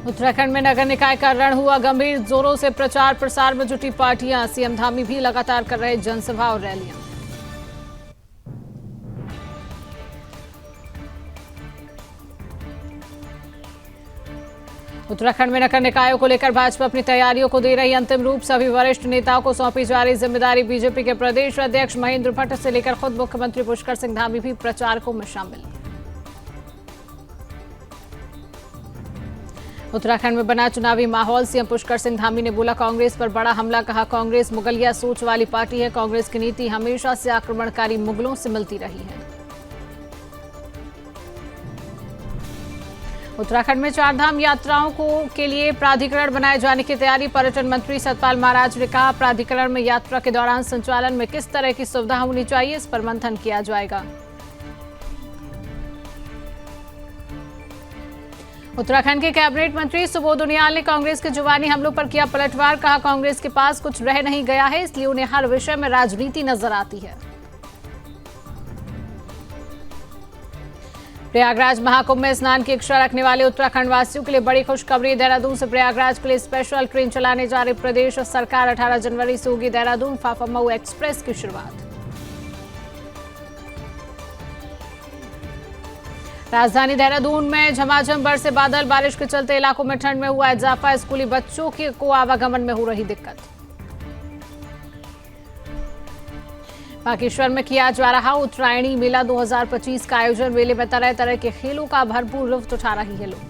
उत्तराखंड में नगर निकाय का रण हुआ गंभीर, जोरों से प्रचार प्रसार में जुटी पार्टियां। सीएम धामी भी लगातार कर रहे जनसभा और रैलियां। उत्तराखंड में नगर निकायों को लेकर भाजपा अपनी तैयारियों को दे रही अंतिम रूप। सभी वरिष्ठ नेताओं को सौंपी जा रही जिम्मेदारी। बीजेपी के प्रदेश अध्यक्ष महेंद्र भट्ट से लेकर खुद मुख्यमंत्री पुष्कर सिंह धामी भी प्रचारकों में शामिल। उत्तराखंड में बना चुनावी माहौल। सीएम पुष्कर सिंह धामी ने बोला कांग्रेस पर बड़ा हमला। कहा कांग्रेस मुगलिया सोच वाली पार्टी है। कांग्रेस की नीति हमेशा से आक्रमणकारी मुगलों से मिलती रही है। उत्तराखंड में चारधाम यात्राओं के लिए प्राधिकरण बनाए जाने की तैयारी। पर्यटन मंत्री सतपाल महाराज ने कहा प्राधिकरण में यात्रा के दौरान संचालन में किस तरह की सुविधा होनी चाहिए, इस पर मंथन किया जाएगा। उत्तराखंड के कैबिनेट मंत्री सुबोध उनियाल ने कांग्रेस के जुबानी हमलों पर किया पलटवार। कहा कांग्रेस के पास कुछ रह नहीं गया है, इसलिए उन्हें हर विषय में राजनीति नजर आती है। प्रयागराज महाकुंभ में स्नान की इच्छा रखने वाले उत्तराखंड वासियों के लिए बड़ी खुशखबरी। देहरादून से प्रयागराज के लिए स्पेशल ट्रेन चलाने जा रही प्रदेश सरकार। 18 जनवरी से होगी देहरादून फाफा-मऊ एक्सप्रेस की शुरुआत। राजधानी देहरादून में झमाझम बरसे बादल। बारिश के चलते इलाकों में ठंड में हुआ इजाफा। स्कूली बच्चों को आवागमन में हो रही दिक्कत। बागेश्वर में किया जा रहा उत्तरायणी मेला 2025 का आयोजन। मेले में तरह तरह के खेलों का भरपूर लुत्फ उठा रही है लोग।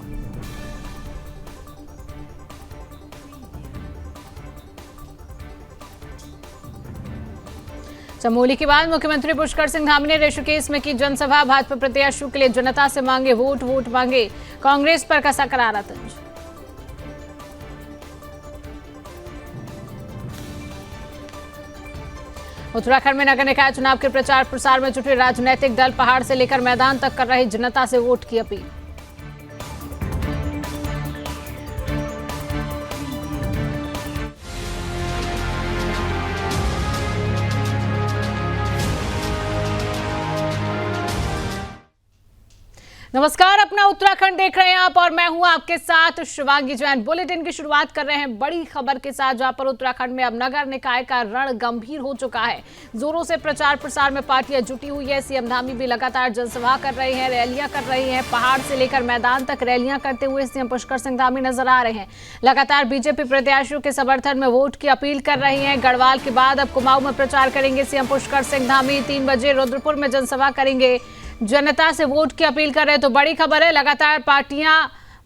चमोली के बाद मुख्यमंत्री पुष्कर सिंह धामी ने ऋषिकेश में की जनसभा। भाजपा प्रत्याशियों के लिए जनता से मांगे वोट मांगे। कांग्रेस पर कसा करारा तंज। उत्तराखंड में नगर निकाय चुनाव के प्रचार प्रसार में जुटे राजनीतिक दल। पहाड़ से लेकर मैदान तक कर रहे जनता से वोट की अपील। नमस्कार, अपना उत्तराखंड देख रहे हैं आप और मैं हूं आपके साथ शिवांगी जैन। बुलेटिन की शुरुआत कर रहे हैं बड़ी खबर के साथ, जहां पर उत्तराखंड में अब नगर निकाय का रण गंभीर हो चुका है। जोरों से प्रचार प्रसार में पार्टियां जुटी हुई है। सीएम धामी भी लगातार जनसभा कर रहे हैं, रैलियां कर रही हैं। पहाड़ से लेकर मैदान तक रैलियां करते हुए सीएम पुष्कर सिंह धामी नजर आ रहे हैं। लगातार बीजेपी प्रत्याशियों के समर्थन में वोट की अपील कर रही है। गढ़वाल के बाद अब कुमाऊं में प्रचार करेंगे सीएम पुष्कर सिंह धामी। 3 बजे रुद्रपुर में जनसभा करेंगे। जनता से वोट की अपील कर रहे हैं। तो बड़ी खबर है, लगातार पार्टियां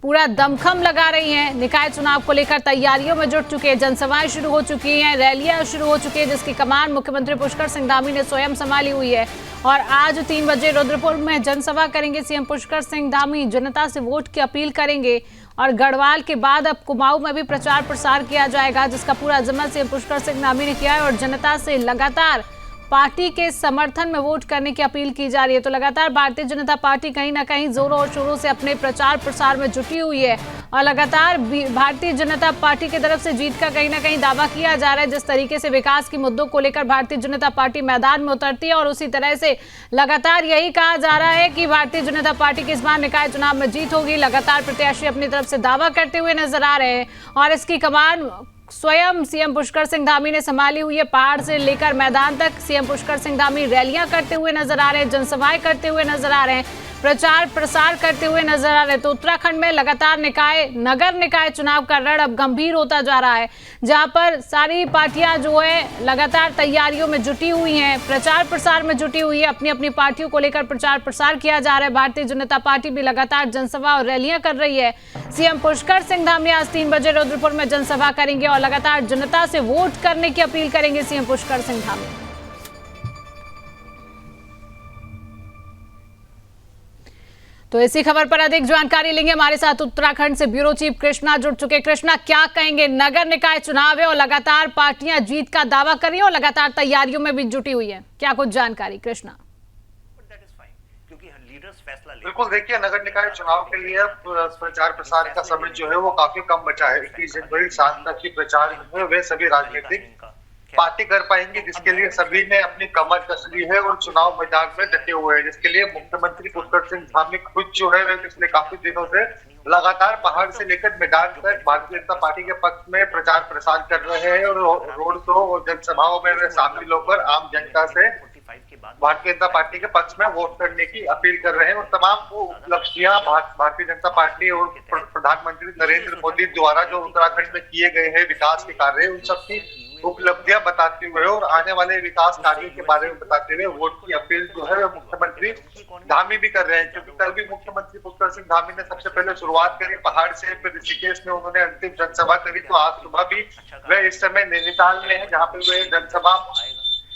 पूरा दमखम लगा रही हैं। निकाय चुनाव को लेकर तैयारियों में जुट चुके हैं। जनसभाएं शुरू हो चुकी हैं, रैलियां शुरू हो चुकी हैं, जिसकी कमान मुख्यमंत्री पुष्कर सिंह धामी ने स्वयं संभाली हुई है। और आज 3 बजे रुद्रपुर में जनसभा करेंगे सीएम पुष्कर सिंह धामी। जनता से वोट की अपील करेंगे और गढ़वाल के बाद अब कुमाऊं में भी प्रचार प्रसार किया जाएगा, जिसका पूरा जिम्मा सीएम पुष्कर सिंह धामी ने किया है। और जनता से लगातार पार्टी के समर्थन में वोट करने की अपील की जा रही है। तो लगातार भारतीय जनता पार्टी कहीं ना कहीं जोरों और शोरों से अपने प्रचार प्रसार में जुटी हुई है और लगातार भारतीय जनता पार्टी की तरफ से जीत का कहीं ना कहीं दावा किया जा रहा है। जिस तरीके से विकास के मुद्दों को लेकर भारतीय जनता पार्टी मैदान में उतरती है और उसी तरह से लगातार यही कहा जा रहा है कि भारतीय जनता पार्टी की इस बार निकाय चुनाव में जीत होगी। लगातार प्रत्याशी अपनी तरफ से दावा करते हुए नजर आ रहे हैं और इसकी कमान स्वयं सीएम पुष्कर सिंह धामी ने संभाली हुई है। पहाड़ से लेकर मैदान तक सीएम पुष्कर सिंह धामी रैलियां करते हुए नजर आ रहे हैं, जनसभाएं करते हुए नजर आ रहे हैं, प्रचार प्रसार करते हुए नजर आ रहे हैं। तो उत्तराखंड में लगातार नगर निकाय चुनाव का रण अब गंभीर होता जा रहा है, जहां पर सारी पार्टियां जो है लगातार तैयारियों में जुटी हुई हैं, प्रचार प्रसार में जुटी हुई है। अपनी अपनी पार्टियों को लेकर प्रचार प्रसार किया जा रहा है। भारतीय जनता पार्टी भी लगातार जनसभा और रैलियां कर रही है। सीएम पुष्कर सिंह धामी आज 3 बजे रुद्रपुर में जनसभा करेंगे और लगातार जनता से वोट करने की अपील करेंगे सीएम पुष्कर सिंह धामी। तो इसी खबर पर अधिक जानकारी लेंगे। हमारे साथ उत्तराखंड से ब्यूरो चीफ कृष्णा जुड़ चुके। कृष्णा, क्या कहेंगे? नगर निकाय चुनाव है और लगातार पार्टियां जीत का दावा कर रही हैं और लगातार तैयारियों में भी जुटी हुई है, क्या कुछ जानकारी कृष्णा? बिल्कुल, देखिए नगर निकाय चुनाव के लिए प्रचार प्रसार का समय जो है वो काफी कम बचा है। 21 जनवरी शाम तक ही प्रचार वे सभी राजनीतिक पार्टी कर पाएंगे, जिसके लिए सभी ने अपनी कमर कस ली है और चुनाव मैदान में डटे हुए हैं, जिसके लिए मुख्यमंत्री पुष्कर सिंह धामी खुद जो है वे पिछले काफी दिनों से लगातार पहाड़ से लेकर मैदान तक भारतीय जनता पार्टी के पक्ष में प्रचार प्रसार कर रहे हैं और रोड शो और जनसभाओं में वे शामिल होकर आम जनता से भारतीय जनता पार्टी के पक्ष में वोट करने की अपील कर रहे हैं और तमाम वो उपलब्धियां भारतीय जनता पार्टी और प्रधानमंत्री नरेंद्र मोदी द्वारा जो उत्तराखंड में किए गए हैं विकास के कार्य, उन सब की उपलब्धियां बताते हुए और आने वाले विकास कार्यों के बारे में बताते हुए वोट की अपील जो है मुख्यमंत्री धामी भी कर रहे हैं। क्योंकि कल भी मुख्यमंत्री पुष्कर सिंह धामी ने सबसे पहले शुरुआत करी पहाड़ से, फिर ऋषिकेश में उन्होंने अंतिम जनसभा करी, तो आज सुबह भी वे इस समय नैनीताल में है जहाँ पे वे जनसभा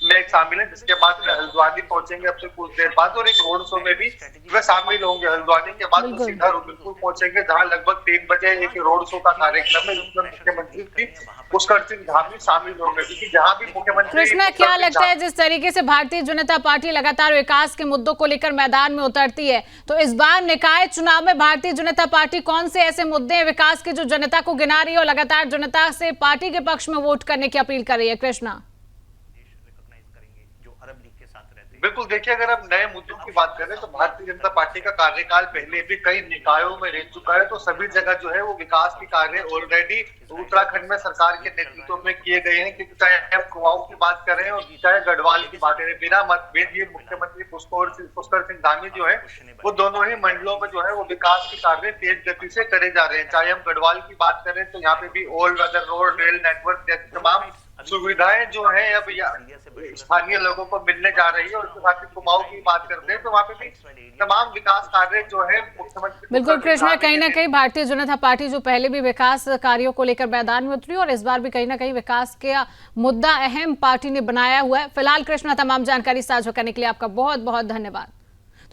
में शामिल है, जिसके बाद वे हल्द्वानी पहुंचेंगे अब से कुछ देर बाद और एक रोड शो में भी वे शामिल होंगे। हल्द्वानी के बाद वो सीधा रुद्रपुर पहुंचेंगे जहां लगभग 3 बजे एक रोड शो का कार्यक्रम है जिसमें मुख्यमंत्री पुष्कर सिंह धामी शामिल होंगे। क्योंकि जहां भी मुख्यमंत्री कृष्णा, क्या लगता है जिस तरीके से भारतीय जनता पार्टी लगातार विकास के मुद्दों को लेकर मैदान में उतरती है, तो इस बार निकाय चुनाव में भारतीय जनता पार्टी कौन से ऐसे मुद्दे हैं विकास के जो जनता को गिना रही है और लगातार जनता से पार्टी के पक्ष में वोट करने की अपील कर रही है? कृष्णा, बिल्कुल, देखिए अगर हम नए मुद्दों की बात करें तो भारतीय जनता पार्टी का कार्यकाल पहले भी कई निकायों में रह चुका है, तो सभी जगह जो है वो विकास के कार्य ऑलरेडी उत्तराखंड में सरकार के नेतृत्व में किए गए हैं। क्योंकि चाहे हम कुमाऊं की बात करें और चाहे गढ़वाल की बात करें, बिना मतभेद ये मुख्यमंत्री पुष्कर सिंह धामी जो है वो दोनों ही मंडलों में जो है वो विकास के कार्य तेज गति से करे जा रहे हैं। चाहे हम गढ़वाल की बात करें तो यहाँ पे भी all weather road, rail network जैसी तमाम सुविधाएं जो है अब स्थानीय लोगों को मिलने जा रही है। और उसके साथ ही कुमाऊं की बात करते हैं तो वहाँ पे भी तमाम विकास कार्य जो है मुख्यमंत्री। बिल्कुल कृष्णा, कहीं ना कहीं भारतीय जनता पार्टी जो पहले भी विकास कार्यों को लेकर मैदान में उतरी और इस बार भी कहीं ना कहीं विकास का मुद्दा अहम पार्टी ने बनाया हुआ है। फिलहाल कृष्णा, तमाम जानकारी साझा करने के लिए आपका बहुत बहुत धन्यवाद।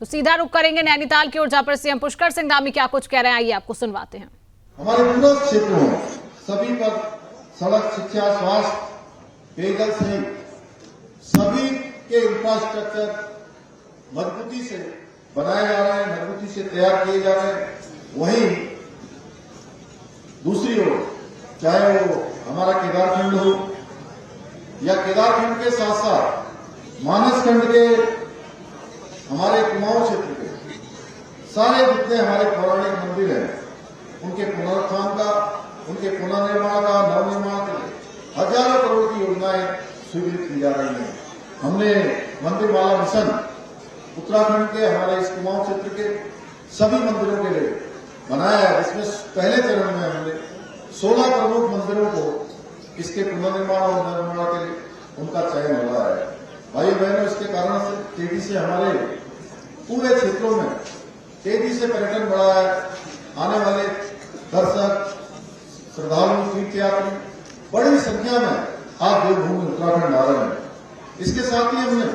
तो सीधा रुख करेंगे नैनीताल की ओर जहाँ पर सीएम पुष्कर सिंह धामी क्या कुछ कह रहे हैं, आइए आपको सुनवाते हैं। हमारे पूरा क्षेत्र में सभी पर सड़क, शिक्षा, स्वास्थ्य, पेयजल सहित सभी के इंफ्रास्ट्रक्चर मजबूती से बनाए जा रहे हैं, मजबूती से तैयार किए जा रहे हैं। वहीं दूसरी ओर चाहे वो हमारा केदारखंड हो या केदारखंड के साथ साथ मानसखंड के हमारे कुमाऊं क्षेत्र के सारे जितने हमारे पौराणिक मंदिर हैं उनके पुनरुत्थान का, उनके पुनर्निर्माण का, नवनिर्माण के हजारों करोड़ की योजनाएं स्वीकृत की जा रही हैं। हमने मंदिर माला मिशन उत्तराखंड के हमारे इस कुमाऊं क्षेत्र के सभी मंदिरों के लिए बनाया है, जिसमें पहले चरण में हमने 16 प्रमुख मंदिरों को इसके पुनर्निर्माण और निर्माण के लिए उनका चयन हो रहा है। भाई बहनों, इसके कारण से तेजी से हमारे पूरे क्षेत्रों में तेजी से पर्यटन बढ़ा है। आने वाले दर्शक, श्रद्धालु, तीर्थयात्री बड़ी संख्या में आज देवभूमि उत्तराखंड आ रहे हैं। इसके साथ ही हमने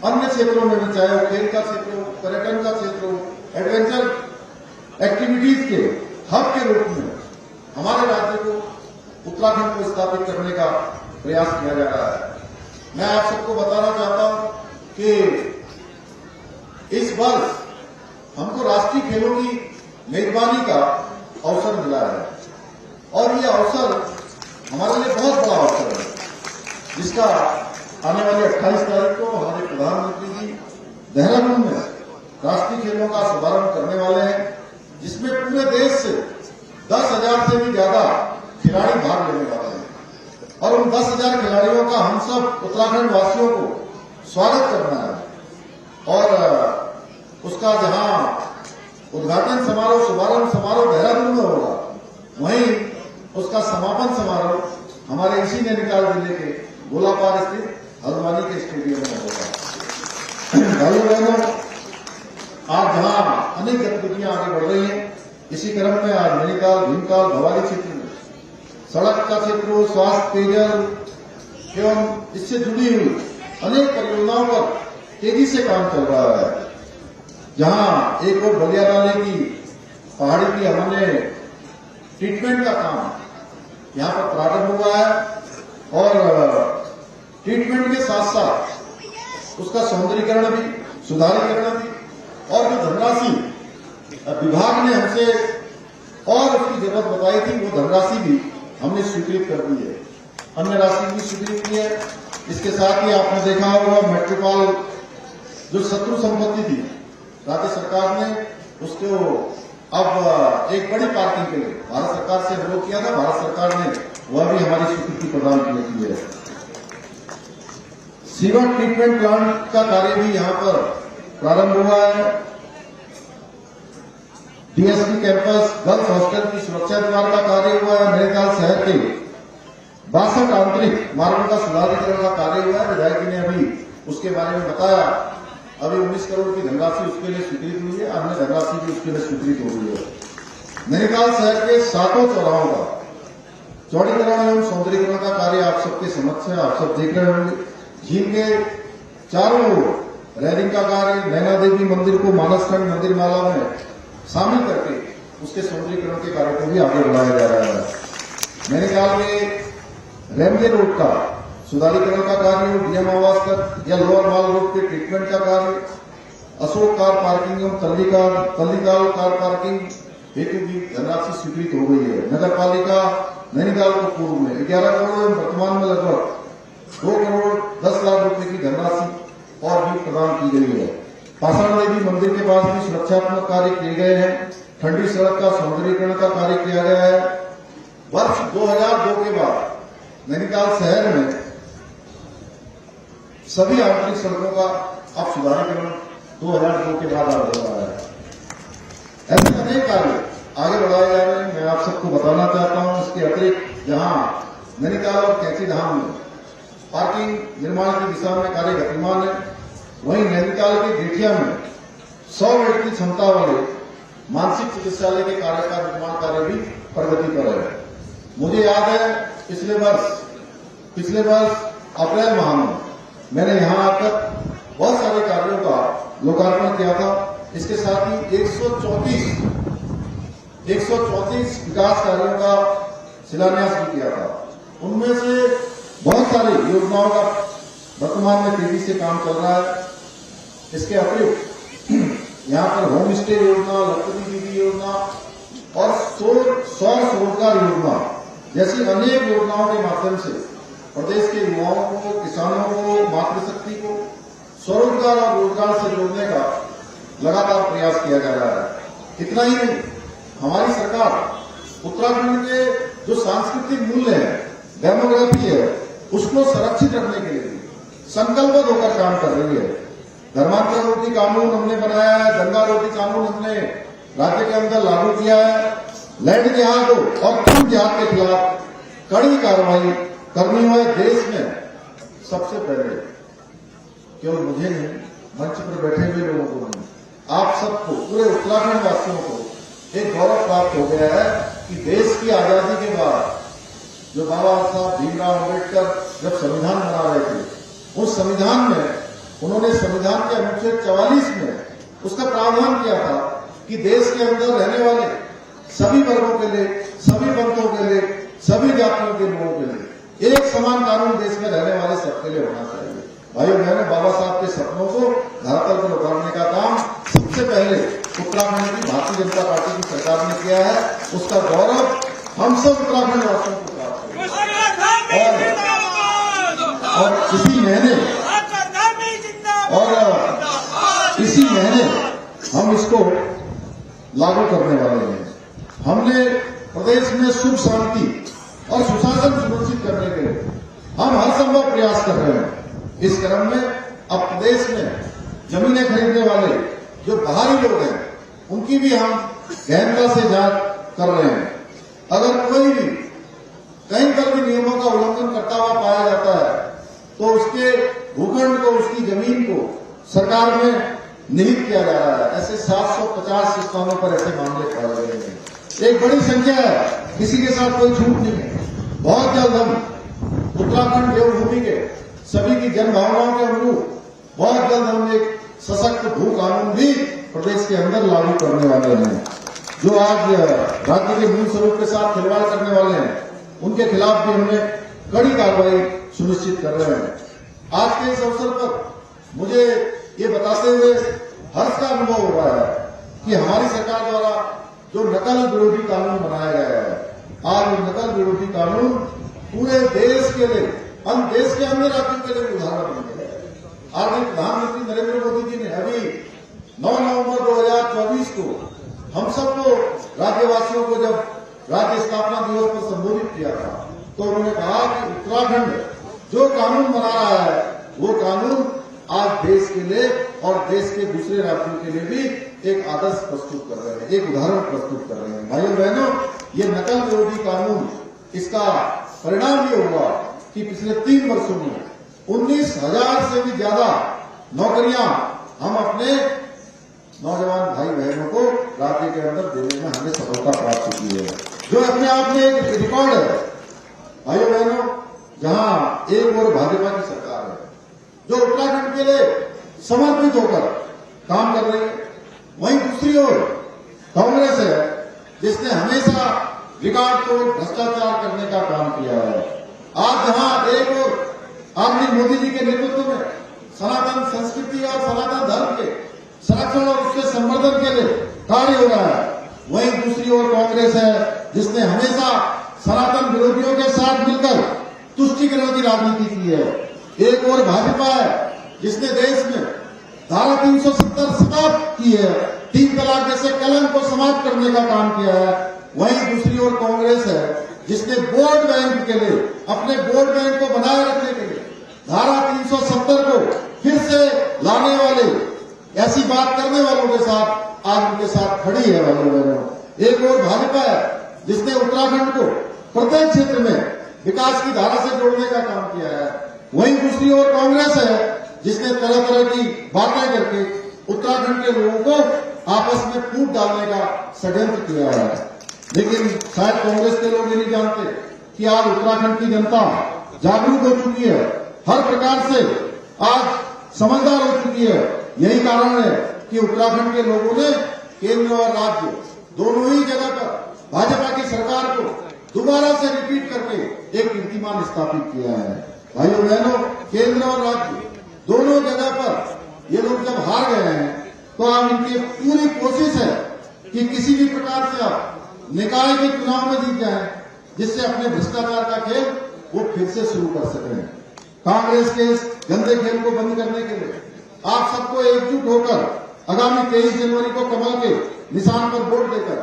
अन्य क्षेत्रों में भी, चाहे वो खेल का क्षेत्र हो, पर्यटन का क्षेत्र हो, एडवेंचर एक्टिविटीज के हब के रूप में हमारे राज्य को, उत्तराखंड को स्थापित करने का प्रयास किया जा रहा है। मैं आप सबको बताना चाहता हूं कि इस वर्ष हमको राष्ट्रीय खेलों की मेजबानी का अवसर मिला है और ये अवसर हमारे लिए बहुत बड़ा अवसर है, जिसका आने वाले 28 तारीख को हमारे प्रधानमंत्री जी देहरादून में राष्ट्रीय खेलों का शुभारंभ करने वाले हैं, जिसमें पूरे देश से 10,000 से भी ज्यादा खिलाड़ी भाग लेने वाले हैं। और उन 10,000 खिलाड़ियों का हम सब उत्तराखंड वासियों को स्वागत करना है और उसका जहां उद्घाटन समारोह, शुभारंभ समारोह देहरादून में होगा, वहीं उसका समापन समारोह हमारे इसी नैनीताल जिले के गोलापार स्थित हल्द्वानी के स्टेडियम में होगा। भाइयों बहनों, आज जहां अनेक गतिविधियां आगे बढ़ रही हैं, इसी क्रम में आज नैनीताल, भीमताल, भवाली क्षेत्र में सड़क का क्षेत्र हो, स्वास्थ्य, पेयजल एवं इससे जुड़ी हुई अनेक परियोजनाओं पर तेजी से काम चल रहा है। जहां एक और बलिया नाले की पहाड़ी की हमने ट्रीटमेंट का काम यहां पर प्रारंभ हुआ है और ट्रीटमेंट के साथ साथ उसका सौंदर्यीकरण भी, सुधारीकरण भी, और जो धनराशि विभाग ने हमसे और उसकी जरूरत बताई थी वो धनराशि भी हमने स्वीकृत कर दी है। अन्य राशि भी स्वीकृत की है। इसके साथ ही आपने देखा होगा मेट्रोपॉल जो शत्रु संपत्ति थी राज्य सरकार ने उसको अब एक बड़ी पार्किंग के लिए भारत सरकार से अनुरोध किया था, भारत सरकार ने वह भी हमारी स्वीकृति प्रदान की है। सीवर ट्रीटमेंट प्लांट का कार्य भी यहाँ पर प्रारंभ हुआ है। डीएसपी कैंपस गर्ल्स हॉस्टल की सुरक्षा दीवार का कार्य हुआ है। नैनीताल शहर के 62 आंतरिक मार्गों का सुधारीकरण का कार्य हुआ है। विधायक जी ने अभी उसके बारे में बताया। अभी 19 करोड़ की धनराशि उसके लिए स्वीकृत हुई है, अन्य धनराशि भी उसके लिए स्वीकृत हो गई है। नैनीताल शहर के 7 चौराहों का चौड़ीकरण एवं सौंदर्यीकरण का कार्य आप सबके समक्ष है, आप सब देख रहे होंगे। झील के चारों ओर रेलिंग का कार्य, नैना देवी मंदिर को मानसखंड मंदिर माला में शामिल करके उसके सौंदर्यीकरण के कार्य को भी आगे बढ़ाया जा रहा है। नैनीताल के रेमजे रोड का सुधारीकरण का कार्य हो, डीएम आवास तक या लोअर माल रोड के ट्रीटमेंट का कार्य, अशोक कार पार्किंग एवं तल्लीताल कार पार्किंग हेतु भी धनराशि स्वीकृत हो गई है। नगर पालिका नैनीताल को पूर्व में 11 करोड़ एवं वर्तमान में लगभग 2 करोड़ 10 लाख रुपए की धनराशि और भी प्रदान की गई है। पाषाण देवी मंदिर के पास भी सुरक्षात्मक कार्य किए गए हैं। ठंडी सड़क का सौंदर्यीकरण का कार्य किया गया है। वर्ष 2002 के बाद नैनीताल शहर में सभी आंतरिक सड़कों का अब सुधारीकरण 2002 के बाद हो रहा है। ऐसे अनेक कार्य आगे बढ़ाए जा रहे हैं। मैं आप सबको बताना चाहता हूं, इसके अतिरिक्त जहां नैनीताल और कैंची धाम में पार्किंग निर्माण की दिशा में कार्य गतिमान है, वहीं नैनीताल के गेठिया में 100 बेड की क्षमता वाले मानसिक चिकित्सालय के कार्य का निर्माण कार्य भी प्रगति पर है। मुझे याद है पिछले वर्ष अप्रैल माह में मैंने यहां आकर बहुत सारे कार्यों का लोकार्पण किया था। इसके साथ ही 134 विकास कार्यों का शिलान्यास भी किया था। उनमें से बहुत सारी योजनाओं का वर्तमान में तेजी से काम चल रहा है। इसके अतिरिक्त यहाँ पर होम स्टे योजना, लखपति दीदी योजना और सौर स्वरोजगार योजना जैसी अनेक योजनाओं के माध्यम से प्रदेश के युवाओं को, किसानों को, मातृशक्ति को स्वरोजगार और रोजगार से जोड़ने का लगातार प्रयास किया जा रहा है। इतना ही नहीं, हमारी सरकार उत्तराखंड के जो सांस्कृतिक मूल्य है, डेमोग्राफी है, उसको संरक्षित रखने के लिए संकल्पबद्ध होकर काम कर रही है। धर्मांतर रोधी कानून हमने बनाया है, दंगा रोधी कानून हमने राज्य के अंदर लागू किया है। लैंड जिहाद और खून जिहाद के खिलाफ कड़ी कार्रवाई करनी है। देश में सबसे पहले केवल मुझे नहीं, मंच पर बैठे हुए लोगों को नहीं, आप सबको, पूरे उत्तराखंड वासियों को एक गौरव प्राप्त हो गया है कि देश की आजादी के बाद जो बाबा साहब भीमराव अम्बेडकर जब संविधान बना रहे थे, उस संविधान में उन्होंने संविधान के अनुच्छेद 44 में उसका प्रावधान किया था कि देश के अंदर रहने वाले सभी वर्गों के लिए, सभी पंथों के लिए, सभी जातियों के लोगों के लिए एक समान कानून देश में रहने वाले सबके लिए होना चाहिए। भाइयों बहनों, बाबा साहब के सपनों को धरातल पर उतारने का काम सबसे पहले उत्तराखंड की भारतीय जनता पार्टी की सरकार ने किया है। उसका गौरव हम सब उत्तराखंड वासियों को प्राप्त है। और इसी महीने हम इसको लागू करने वाले हैं। हमने प्रदेश में सुख शांति और सुशासन सुनिश्चित करने के लिए हम हर संभव प्रयास कर रहे हैं। इस क्रम में अब प्रदेश में जमीनें खरीदने वाले जो बाहरी लोग हैं, उनकी भी हम गहनता से जांच कर रहे हैं। अगर कोई भी कहीं पर भी नियमों का उल्लंघन करता हुआ पाया जाता है तो उसके भूखंड को, उसकी जमीन को सरकार में निहित किया जा रहा है। ऐसे 750 स्थानों पर ऐसे मामले पाए गए हैं। एक बड़ी संख्या है, किसी के साथ कोई छूट नहीं है। बहुत जल्द हम उत्तराखंड देवभूमि के सभी की जन भावनाओं के अनुरूप बहुत जल्द हम एक सशक्त भू कानून भी प्रदेश के अंदर लागू करने वाले हैं। जो आज राज्य के मूल स्वरूप के साथ खिलवाड़ करने वाले हैं, उनके खिलाफ भी हमने कड़ी कार्रवाई सुनिश्चित कर रहे हैं। आज के इस अवसर पर मुझे ये बताते हुए हर्ष का अनुभव हो रहा है कि हमारी सरकार द्वारा जो नकल विरोधी कानून बनाया गया है, आज नकल विरोधी कानून पूरे देश के लिए, हम देश के अन्य राज्यों के लिए उदाहरण बन गए। आदरणीय प्रधानमंत्री नरेंद्र मोदी जी ने अभी 9 नवंबर 2024 को हम सबको राज्यवासियों को जब राज्य स्थापना दिवस पर संबोधित किया था, तो उन्होंने कहा कि उत्तराखंड जो कानून बना रहा है वो कानून आज देश के लिए और देश के दूसरे राज्यों के लिए भी एक आदर्श प्रस्तुत कर रहे हैं, एक उदाहरण प्रस्तुत कर रहे हैं। भाइयों बहनों, ये नकल विरोधी कानून, इसका परिणाम ये होगा कि पिछले 3 वर्षों में 19,000 से भी ज्यादा नौकरियां हम अपने नौजवान भाई बहनों को राज्य के अंदर देने में हमें सफलता प्राप्त की है, जो अपने आप में एक रिकॉर्ड है। भाइयों बहनों, जहां एक और भाजपा की सरकार है जो उत्तराखंड के लिए समर्पित होकर काम कर रही है, वहीं दूसरी ओर कांग्रेस है जिसने हमेशा रिकॉर्ड तोड़ भ्रष्टाचार करने का काम किया है। आज जहां एक और आदरणीय मोदी जी के नेतृत्व में सनातन संस्कृति और सनातन धर्म के संरक्षण और उसके संवर्धन के लिए कार्य हो रहा है, वहीं दूसरी ओर कांग्रेस है जिसने हमेशा सनातन विरोधियों के साथ मिलकर तुष्टीकरण की राजनीति की है। एक और भाजपा है जिसने देश में धारा 370 समाप्त की है, 3 तलाक जैसे कलंक को समाप्त करने का काम किया है। वहीं दूसरी ओर कांग्रेस है जिसने वोट बैंक के लिए, अपने वोट बैंक को बनाए रखने के लिए धारा 370 को फिर से लाने वाले, ऐसी बात करने वालों के साथ आज उनके साथ खड़ी है। एक और भाजपा है जिसने उत्तराखंड को प्रत्येक क्षेत्र में विकास की धारा से जोड़ने का काम किया है। वहीं दूसरी ओर कांग्रेस है जिसने तरह तरह की बातें करके उत्तराखंड के लोगों को आपस में फूट डालने का षड्यंत्र किया है। लेकिन शायद कांग्रेस के लोग ये नहीं जानते कि आज उत्तराखंड की जनता जागरूक हो चुकी है, हर प्रकार से आज समझदार हो चुकी है। यही कारण है कि उत्तराखंड के लोगों ने केंद्र और राज्य दोनों ही जगह पर भाजपा की सरकार को दोबारा से रिपीट करके एक कीर्तिमान स्थापित किया है। भाइयों बहनों, केंद्र और राज्य दोनों जगह पर ये लोग जब हार गए हैं तो अब इनकी पूरी कोशिश है कि किसी भी प्रकार से आप निकाय के चुनाव में जीत जाएं, जिससे अपने भ्रष्टाचार का खेल वो फिर से शुरू कर सकें। कांग्रेस के इस गंदे खेल को बंद करने के लिए आप सबको एकजुट होकर आगामी 23 जनवरी को कमल के निशान पर वोट देकर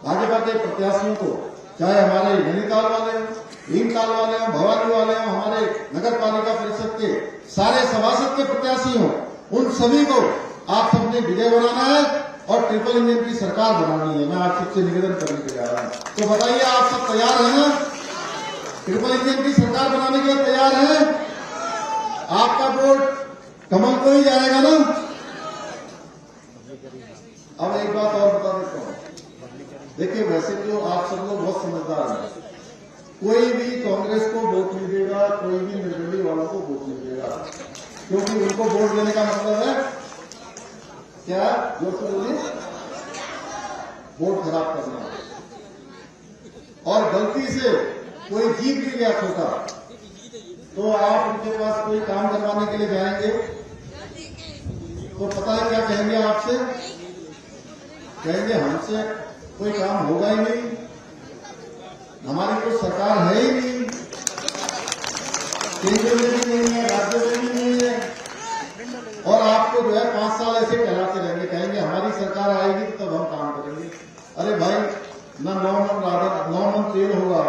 भाजपा के प्रत्याशियों को, चाहे हमारे नैनीताल वाले हों, भीमताल वाले हों, भवानी वाले हों, हमारे नगर पालिका परिषद के सारे सभासद के प्रत्याशी हों, उन सभी को आप सबने विजय बनाना है और ट्रिपल इंजन की सरकार बनानी है। मैं आप सबसे निवेदन करने के जा रहा हूं, तो बताइए आप सब तैयार हैं ना? ट्रिपल इंजन की सरकार बनाने के लिए तैयार हैं? आपका वोट कमल को ही जाएगा ना? अब एक बात और बता देता हूं, देखिए वैसे तो आप सब लोग बहुत समझदार हैं, कोई भी कांग्रेस को वोट नहीं देगा, कोई भी निर्दलीय वालों को वोट नहीं देगा, क्योंकि उनको वोट देने का मतलब है क्या? जो बोलिए, वोट खराब करना। और गलती से कोई जीत भी गया छोटा, तो आप उनके पास कोई काम करवाने के लिए जाएंगे तो पता है क्या कहेंगे आपसे? कहेंगे हमसे कोई काम होगा ही नहीं, हमारी कोई सरकार है ही नहीं, केंद्र में भी नहीं है, राज्य में भी नहीं है, और आपको जो है 5 साल ऐसे कहलाते रहेंगे, कहेंगे हमारी सरकार आएगी तो तब हम काम करेंगे। अरे भाई, ना 9 मन तेल होगा।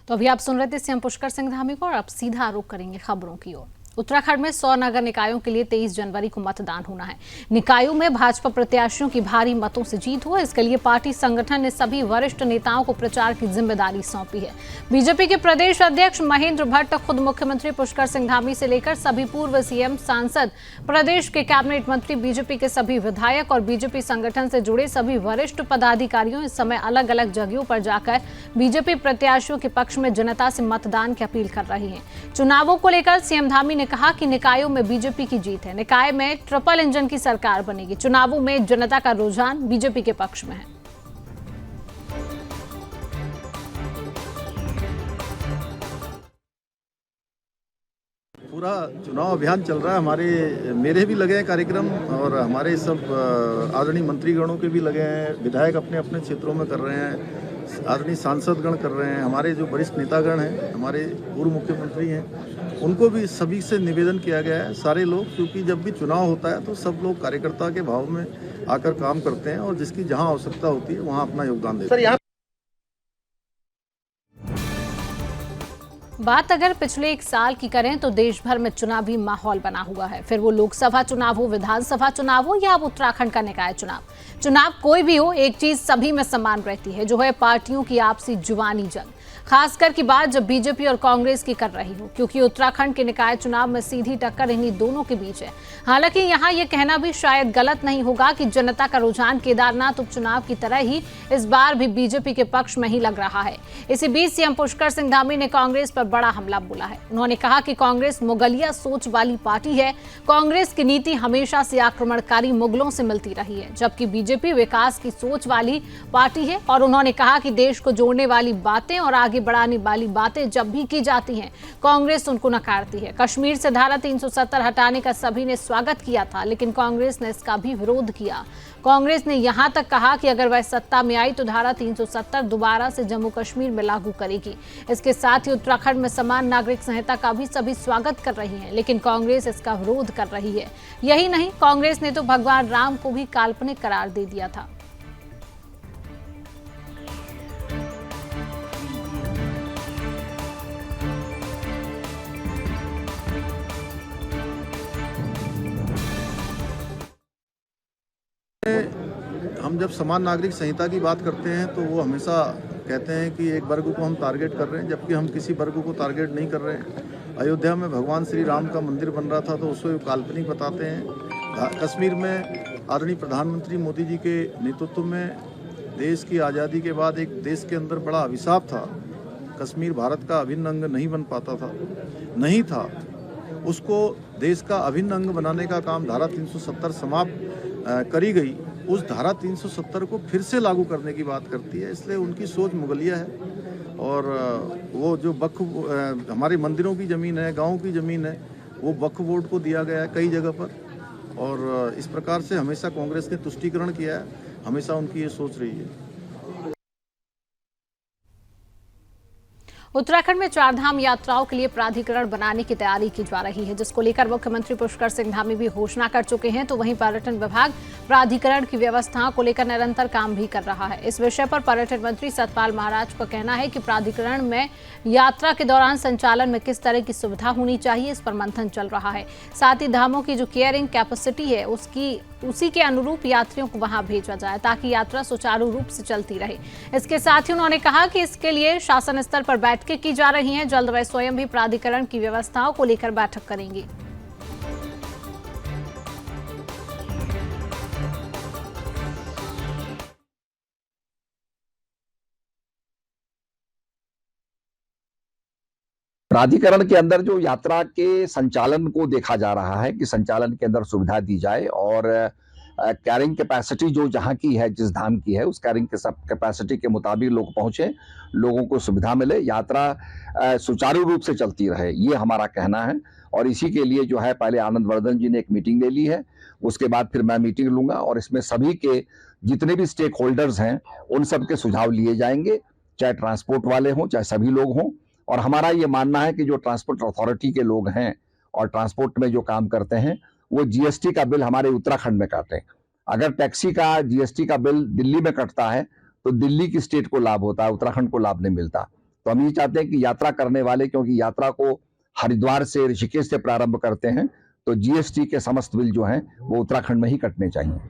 तो अभी आप सुन रहे थे सीएम पुष्कर सिंह धामी को, और अब सीधा रुख करेंगे खबरों की ओर। उत्तराखंड में 100 नगर निकायों के लिए 23 जनवरी को मतदान होना है। निकायों में भाजपा प्रत्याशियों की भारी मतों से जीत हो, इसके लिए पार्टी संगठन ने सभी वरिष्ठ नेताओं को प्रचार की जिम्मेदारी सौंपी है। बीजेपी के प्रदेश अध्यक्ष महेंद्र भट्ट खुद मुख्यमंत्री पुष्कर सिंह धामी से लेकर सभी पूर्व सीएम, सांसद, प्रदेश के कैबिनेट मंत्री, बीजेपी के सभी विधायक और बीजेपी संगठन से जुड़े सभी वरिष्ठ पदाधिकारियों इस समय अलग अलग जगहों पर जाकर बीजेपी प्रत्याशियों के पक्ष में जनता से मतदान की अपील कर रही है। चुनावों को लेकर सीएम धामी ने कहा कि निकायों में बीजेपी की जीत है, निकाय में ट्रिपल इंजन की सरकार बनेगी। चुनावों में जनता का रुझान बीजेपी के पक्ष में है। पूरा चुनाव अभियान चल रहा है। मेरे भी लगे हैं कार्यक्रम, और हमारे सब आदरणीय मंत्रीगणों के भी लगे हैं, विधायक अपने अपने क्षेत्रों में कर रहे हैं, आदरणीय सांसदगण कर रहे हैं, हमारे जो वरिष्ठ नेतागण हैं, हमारे पूर्व मुख्यमंत्री हैं, उनको भी सभी से निवेदन किया गया है, सारे लोग, क्योंकि जब भी चुनाव होता है तो सब लोग कार्यकर्ता के भाव में आकर काम करते हैं और जिसकी जहां आवश्यकता होती है वहां अपना योगदान देते हैं। बात अगर पिछले एक साल की करें तो देश भर में चुनावी माहौल बना हुआ है, फिर वो लोकसभा चुनाव हो, विधानसभा चुनाव हो या अब उत्तराखंड का निकाय चुनाव कोई भी हो, एक चीज सभी में समान रहती है, जो है पार्टियों की आपसी जुबानी जंग। खासकर की बात जब बीजेपी और कांग्रेस की कर रही हो, क्योंकि उत्तराखंड के निकाय चुनाव में सीधी टक्कर इन्हीं दोनों के बीच है। हालांकि यहाँ ये कहना भी शायद गलत नहीं होगा कि जनता का रुझान केदारनाथ उपचुनाव की तरह ही इस बार भी बीजेपी के पक्ष में ही लग रहा है। इसी बीच सीएम पुष्कर सिंह धामी ने कांग्रेस पर बड़ा हमला बोला है। उन्होंने कहा कि कांग्रेस मुगलिया सोच वाली पार्टी है, कांग्रेस की नीति हमेशा से आक्रमणकारी मुगलों से मिलती रही है, जबकि बीजेपी विकास की सोच वाली पार्टी है। और उन्होंने कहा कि देश को जोड़ने वाली बातें और आगे बढ़ाने वाली बातें जब भी की जाती हैं, कांग्रेस उनको नकारती है। कश्मीर से धारा 370 हटाने का सभी ने स्वागत किया था, लेकिन कांग्रेस ने इसका भी विरोध किया। कांग्रेस ने यहां तक कहा कि अगर वह सत्ता में आई तो धारा 370 दोबारा से जम्मू कश्मीर में लागू करेगी। इसके साथ ही उत्तराखंड में समान नागरिक संहिता का भी सभी स्वागत कर रही हैं, लेकिन कांग्रेस इसका विरोध कर रही है। यही नहीं, कांग्रेस ने तो भगवान राम को भी काल्पनिक करार दे दिया था। हम जब समान नागरिक संहिता की बात करते हैं तो वो हमेशा कहते हैं कि एक वर्ग को हम टारगेट कर रहे हैं, जबकि हम किसी वर्ग को टारगेट नहीं कर रहे हैं। अयोध्या में भगवान श्री राम का मंदिर बन रहा था तो उसको काल्पनिक बताते हैं। कश्मीर में आदरणीय प्रधानमंत्री मोदी जी के नेतृत्व में देश की आज़ादी के बाद एक देश के अंदर बड़ा अभिशाप था, कश्मीर भारत का अभिन्न अंग नहीं बन पाता था, नहीं था, उसको देश का अभिन्न अंग बनाने का काम धारा 370 समाप्त करी गई। उस धारा 370 को फिर से लागू करने की बात करती है, इसलिए उनकी सोच मुगलिया है। और वो जो वक्फ हमारे मंदिरों की ज़मीन है, गाँव की ज़मीन है, वो वक्फ बोर्ड को दिया गया है कई जगह पर। और इस प्रकार से हमेशा कांग्रेस ने तुष्टीकरण किया है, हमेशा उनकी ये सोच रही है। उत्तराखंड में चारधाम यात्राओं के लिए प्राधिकरण बनाने की तैयारी की जा रही है, जिसको लेकर मुख्यमंत्री पुष्कर सिंह धामी भी घोषणा कर चुके हैं। तो वहीं पर्यटन विभाग प्राधिकरण की व्यवस्थाओं को लेकर निरंतर काम भी कर रहा है। इस विषय पर पर्यटन मंत्री सतपाल महाराज का कहना है कि प्राधिकरण में यात्रा के दौरान संचालन में किस तरह की सुविधा होनी चाहिए, इस पर मंथन चल रहा है। साथ ही धामों की जो केयरिंग कैपेसिटी है उसी के अनुरूप यात्रियों को वहां भेजा जाए, ताकि यात्रा सुचारू रूप से चलती रहे। इसके साथ ही उन्होंने कहा कि इसके लिए शासन स्तर पर बैठकें की जा रही हैं। जल्द वह स्वयं भी प्राधिकरण की व्यवस्थाओं को लेकर बैठक करेंगे। प्राधिकरण के अंदर जो यात्रा के संचालन को देखा जा रहा है कि संचालन के अंदर सुविधा दी जाए और कैरिंग कैपेसिटी जो जहां की है, जिस धाम की है, उस कैरिंग के सब कैपेसिटी के मुताबिक लोग पहुंचे, लोगों को सुविधा मिले, यात्रा सुचारू रूप से चलती रहे, ये हमारा कहना है। और इसी के लिए जो है पहले आनंद वर्धन जी ने एक मीटिंग ले ली है, उसके बाद फिर मैं मीटिंग लूंगा और इसमें सभी के जितने भी स्टेक होल्डर्स हैं उन सब के सुझाव लिए जाएंगे, चाहे ट्रांसपोर्ट वाले हों चाहे सभी लोग हों। और हमारा ये मानना है कि जो ट्रांसपोर्ट अथॉरिटी के लोग हैं और ट्रांसपोर्ट में जो काम करते हैं वो जीएसटी का बिल हमारे उत्तराखंड में काटें। अगर टैक्सी का जीएसटी का बिल दिल्ली में कटता है तो दिल्ली की स्टेट को लाभ होता है, उत्तराखंड को लाभ नहीं मिलता। तो हम ये चाहते हैं कि यात्रा करने वाले, क्योंकि यात्रा को हरिद्वार से ऋषिकेश से प्रारंभ करते हैं, तो जीएसटी के समस्त बिल जो हैं वो उत्तराखंड में ही कटने चाहिए।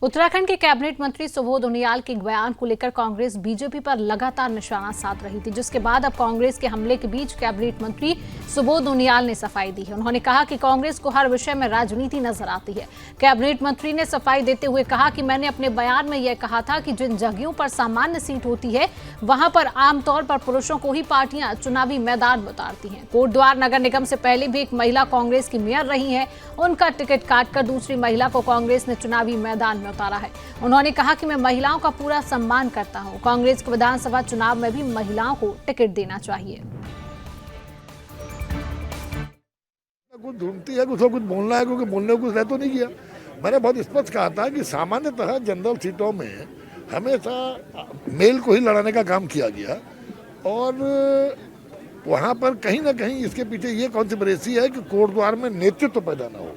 उत्तराखंड के कैबिनेट मंत्री सुबोध उनियाल के बयान को लेकर कांग्रेस बीजेपी पर लगातार निशाना साध रही थी, जिसके बाद अब कांग्रेस के हमले के बीच कैबिनेट मंत्री सुबोध उनियाल ने सफाई दी है। उन्होंने कहा कि कांग्रेस को हर विषय में राजनीति नजर आती है। कैबिनेट मंत्री ने सफाई देते हुए कहा कि मैंने अपने बयान में यह कहा था कि जिन जगहों पर सामान्य सीट होती है वहां पर आमतौर पर पुरुषों को ही पार्टियां चुनावी मैदान में उतारती हैं। कोटद्वार नगर निगम से पहले भी एक महिला कांग्रेस की मेयर रही है, उनका टिकट काटकर दूसरी महिला को कांग्रेस ने चुनावी मैदान उतारा है। उन्होंने कहा कि मैं महिलाओं का पूरा सम्मान करता हूं, कांग्रेस को विधानसभा चुनाव में भी महिलाओं को टिकट देना चाहिए। कुछ ढूंढती है, कुछ बोलना है, क्योंकि बोलने को कुछ रह तो नहीं किया। मैंने बहुत स्पष्ट कहा था कि सामान्यतः जनरल सीटों में हमेशा मेल को ही लड़ाने का काम किया गया और वहाँ पर कहीं ना कहीं इसके पीछे ये कॉन्स्पिरेसी है कि कोटद्वार में नेतृत्व पैदा ना हो।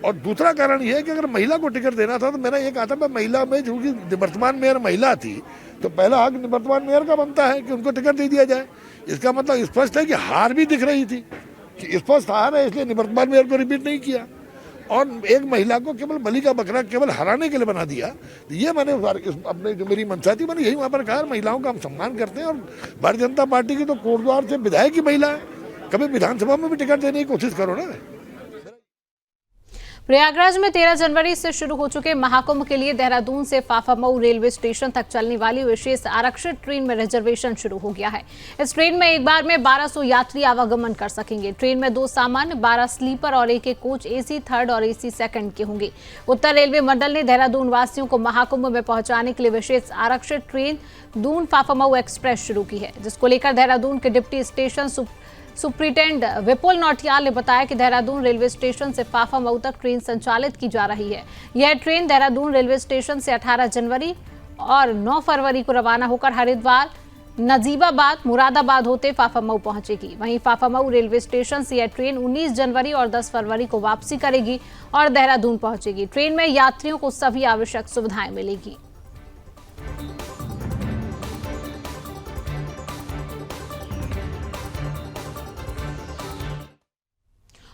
और दूसरा कारण यह है कि अगर महिला को टिकट देना था तो मेरा ये कहा था मैं महिला में, क्योंकि निवर्तमान मेयर महिला थी, तो पहला हक निवर्तमान मेयर का बनता है कि उनको टिकट दे दिया जाए। इसका मतलब स्पष्ट है कि हार भी दिख रही थी कि स्पष्ट हार है, इसलिए निवर्तमान मेयर को रिपीट नहीं किया और एक महिला को केवल बलि का बकरा केवल हराने के लिए बना दिया। ये मैंने अपने जो मेरी मंशा थी, मैंने यही वहाँ पर कहा महिलाओं का हम सम्मान करते हैं और भारतीय जनता पार्टी की तो कोटद्वार से विधायक की महिला है, कभी विधानसभा में भी टिकट देने की कोशिश करो ना। प्रयागराज में 13 जनवरी से शुरू हो चुके महाकुंभ के लिए देहरादून से फाफामऊ रेलवे स्टेशन तक चलने वाली विशेष आरक्षित ट्रेन में रिजर्वेशन शुरू हो गया है। इस ट्रेन में एक बार में 1200 यात्री आवागमन कर सकेंगे। ट्रेन में 2 सामान्य, 12 स्लीपर और एक कोच एसी थर्ड और एसी सेकंड के होंगे। उत्तर रेलवे मंडल ने देहरादून वासियों को महाकुंभ में पहुंचाने के लिए विशेष आरक्षित ट्रेन दून फाफामऊ एक्सप्रेस शुरू की है, जिसको लेकर देहरादून के डिप्टी स्टेशन सुप्रिंटेंडेंट विपुल नौटियाल ने बताया कि देहरादून रेलवे स्टेशन से फाफामऊ तक ट्रेन संचालित की जा रही है। यह ट्रेन देहरादून रेलवे स्टेशन से 18 जनवरी और 9 फरवरी को रवाना होकर हरिद्वार, नजीबाबाद, मुरादाबाद होते फाफामऊ पहुंचेगी। वहीं फाफामऊ रेलवे स्टेशन से यह ट्रेन 19 जनवरी और 10 फरवरी को वापसी करेगी और देहरादून पहुंचेगी। ट्रेन में यात्रियों को सभी आवश्यक सुविधाएं मिलेगी।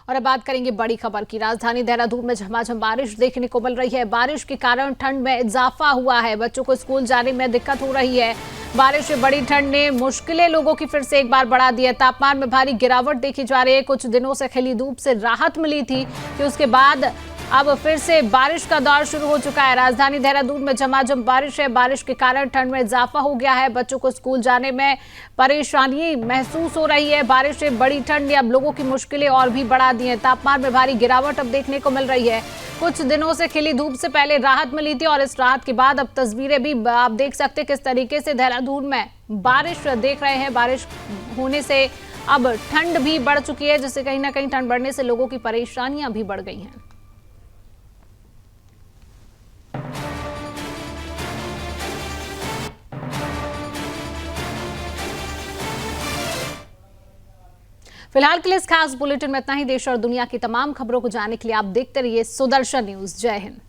और अब बात करेंगे बड़ी खबर की। राजधानी देहरादून में झमाझम बारिश देखने को मिल रही है। बारिश के कारण ठंड में इजाफा हुआ है। बच्चों को स्कूल जाने में दिक्कत हो रही है। बारिश से बड़ी ठंड ने मुश्किलें लोगों की फिर से एक बार बढ़ा दी है। तापमान में भारी गिरावट देखी जा रही है। कुछ दिनों से खिली धूप से राहत मिली थी कि उसके बाद अब फिर से बारिश का दौर शुरू हो चुका है। राजधानी देहरादून में झमाझम बारिश है। बारिश के कारण ठंड में इजाफा हो गया है। बच्चों को स्कूल जाने में परेशानी महसूस हो रही है। बारिश से बड़ी ठंड ने अब लोगों की मुश्किलें और भी बढ़ा दी हैं। तापमान में भारी गिरावट अब देखने को मिल रही है। कुछ दिनों से खिली धूप से पहले राहत मिली थी और इस राहत के बाद अब तस्वीरें भी आप देख सकते हैं किस तरीके से देहरादून में बारिश देख रहे हैं। बारिश होने से अब ठंड भी बढ़ चुकी है, जिससे कहीं ना कहीं ठंड बढ़ने से लोगों की परेशानियां भी बढ़ गई हैं। फिलहाल के लिए इस खास बुलेटिन में इतना ही। देश और दुनिया की तमाम खबरों को जानने के लिए आप देखते रहिए सुदर्शन न्यूज। जय हिंद।